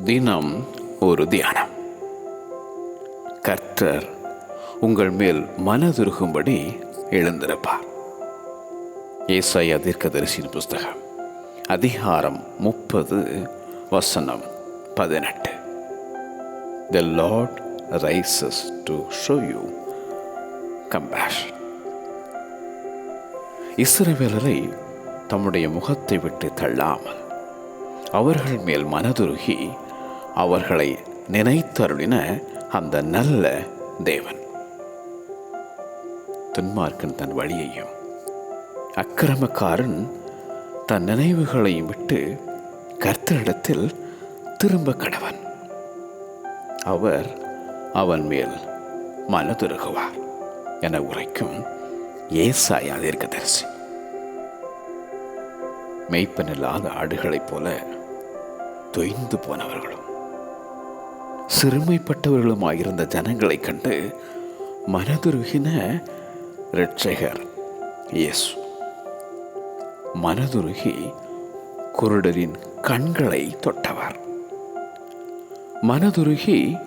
தினம் ஒரு தியானம். கர்த்தர் உங்கள் மேல் மனதுருகும்படி எழுந்திருப்பார். ஏசாயா தீர்க்கதரிசியின் புஸ்தகம் அதிகாரம் 30 வசனம் 18. The Lord rises to show you compassion. இஸ்ரவேலரை தம்முடைய முகத்தை விட்டு தள்ளாமல் அவர்கள் மேல் மனதுருகி அவர்களை நினைத்தருளின அந்த நல்ல தேவன். துன்மார்க்கன் தன் வழியையும் அக்கிரமக்காரன் தன் நினைவுகளையும் விட்டு கர்த்தரிடத்தில் திரும்ப கடவன். அவர் அவன் மேல் மனதுருகுவார் என உரைக்கும் ஏசாயா தீர்க்கதரிசி. மெய்ப்பனில்லாத ஆடுகளைப் போல தொய்ந்து போனவர்களும் சிறுமைப்பட்டவர்களுமாயிருந்த ஜனங்களைக் கண்டு மனதுருகின இரட்சகர் இயேசு. மனதுருகி குருடரின் கண்களை தொட்டவர். மனதுருகி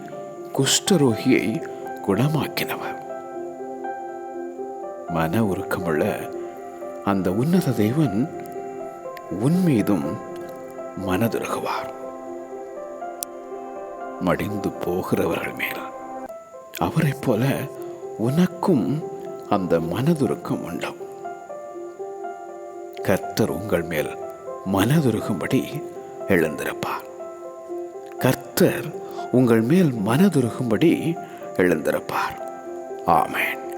குஷ்டரோகியை குணமாக்கினவர். மன உருக்கமுள்ள அந்த உன்னத தேவன் உன்மீதும் மனதுருகுவார். மடிந்து போகிறவர்கள் மேல் அவரைப் போல உனக்கும் அந்த மனதுருக்கம் உண்டு. கர்த்தர் உங்கள் மேல் மனதுருகும்படி எழுந்திருப்பார். கர்த்தர் உங்கள் மேல் மனதுருகும்படி எழுந்திருப்பார். ஆமென்.